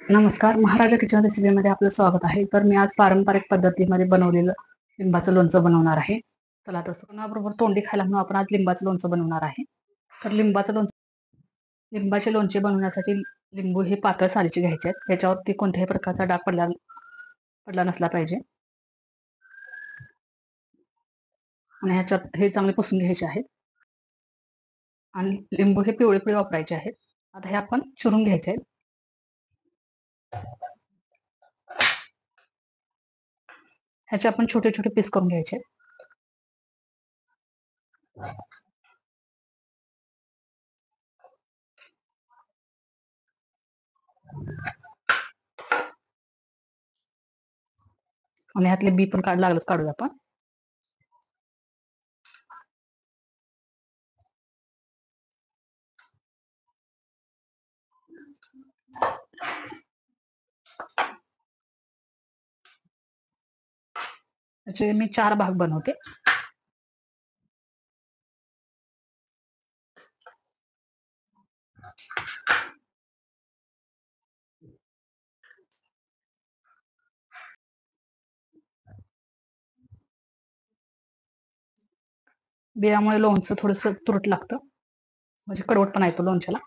नमस्कार, महाराजा किचन रेसिपीमध्ये आपलं स्वागत आहे. तर मी आज पारंपरिक पद्धतीमध्ये बनवलेलं लिंबाचं लोणचं बनवणार आहे. चला तर कोणाबरोबर तोंडी खायला म्हणून आपण आज लिंबाचं लोणचं बनवणार आहे. तर लिंबाचे लोणचे बनवण्यासाठी लिंबू हे पातळ सालीचे घ्यायचे आहेत. त्याच्यावरती कोणत्याही प्रकारचा डाग पडला पडला नसला पाहिजे. आणि ह्याच्यात हे चांगले पुसून घ्यायचे आहेत. आणि लिंबू हे पिवळे पिवळे वापरायचे आहेत. आता हे आपण चिरून घ्यायचे आहेत. ह्याचे आपण छोटे छोटे पीस करून घ्यायचे आहेत. आणि ह्यातले बी पण लागलंच काढूया आपण. त्याचे मी 4 भाग बनवते. बियामुळे लोणचं थोडंसं तुरट लागतं, म्हणजे कडवटपणा येतो लोणच्याला.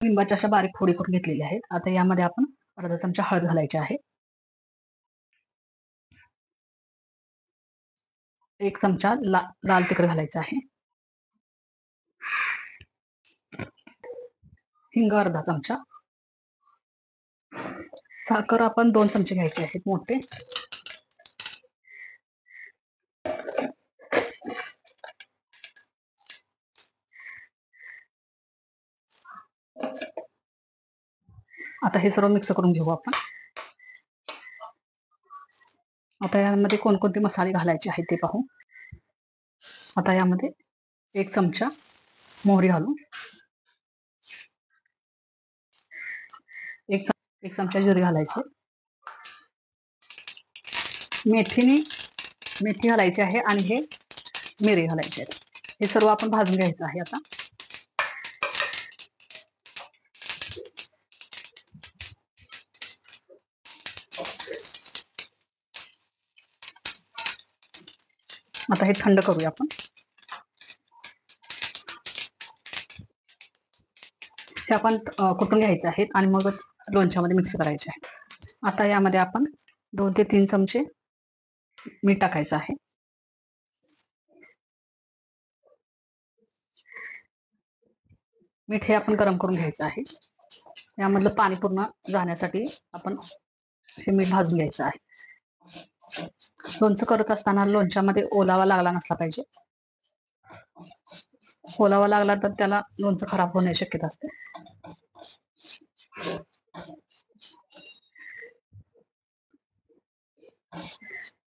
लिंबाच्या अशा बारीक फोडी करून घेतलेल्या आहेत. आता यामध्ये आपण अर्धा चमचा हळद घालायची आहे. 1 चमचा लाल तिखट घालायचं आहे. हिंग अर्धा चमचा. साखर आपण 2 चमचे घ्यायचे आहेत मोठे. आता हे सर्व मिक्स करून घेऊ आपण. आता यामध्ये कोणकोणते मसाले घालायचे आहेत ते पाहू. आता यामध्ये 1 चमचा मोहरी घालू. 1 चमचा जिरे घालायचे. मेथी घालायची आहे आणि हे मिरे घालायचे आहेत. हे सर्व आपण भाजून घ्यायचं आहे. आता हे थंड करूया आपण. हे आपण कुटून घ्यायचे आहेत आणि मगच लोणच्यामध्ये मिक्स करायचे आहे. आता यामध्ये आपण 2 ते 3 चमचे मीठ टाकायचं आहे. मीठ हे आपण गरम करून घ्यायचं आहे. यामधलं पाणी पूर्ण जाण्यासाठी आपण हे मीठ भाजून घ्यायचं आहे. लोणचं करत असताना लोणच्यामध्ये ओलावा लागला नसला पाहिजे. ओलावा लागला तर त्याला लोणचं खराब होण्याची शक्यता असते.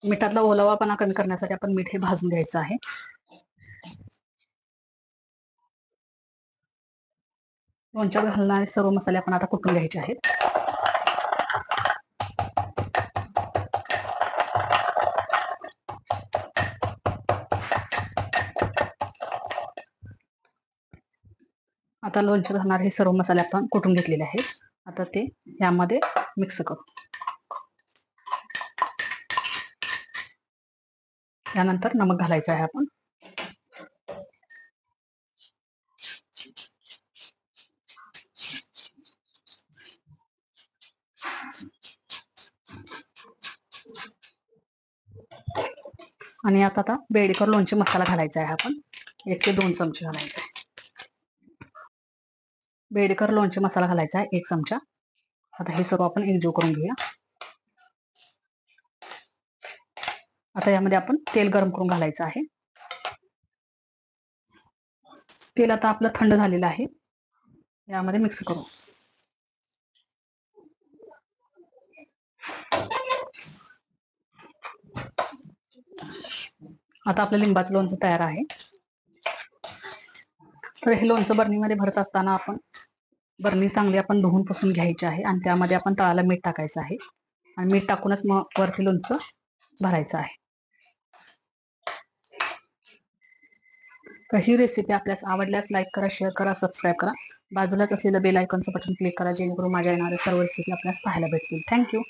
मिठातला ओलावापणा कमी करण्यासाठी आपण मीठ हे भाजून घ्यायचं आहे. लोणच्यात घालणारे सर्व मसाले आपण आता कुटून घ्यायचे आहेत. आता लोणच्यात घालणारे हे सर्व मसाले आपण कुटून घेतलेले आहेत. आता ते यामध्ये मिक्स करू. यानंतर नमक घालायचं आहे आपण. आणि आता बेडेकर लोणचे मसाला घालायचा आहे. आपण 1 ते 2 चमचे घालायचा आहे. बेडेकर लोणचे मसाला घालायचा आहे 1 चमचा. आता हे सर्व आपण एकजीव करून घेऊया. आता यामध्ये आपण तेल गरम करून घालायचं आहे. तेल आता आपलं थंड झालेलं आहे. यामध्ये मिक्स करू. आता आपलं लिंबाचं लोणचं तयार आहे. तर हे लोणचं बरणीमध्ये भरत असताना आपण बरणी चांगली आपण धुवून पुसून घ्यायची आहे आणि त्यामध्ये आपण तळाला मीठ टाकायचं आहे आणि मीठ टाकूनच मग वरती लोणचं भरायचं आहे. तर ही रेसिपी आपल्यास आवडल्यास लाईक करा, शेअर करा, सबस्क्राईब करा. बाजूलाच असलेलं बेल आयकॉनचं बटन क्लिक करा जेणेकरून माझ्या येणाऱ्या सर्व रेसिपी आपल्यास पाहायला भेटतील. थँक्यू.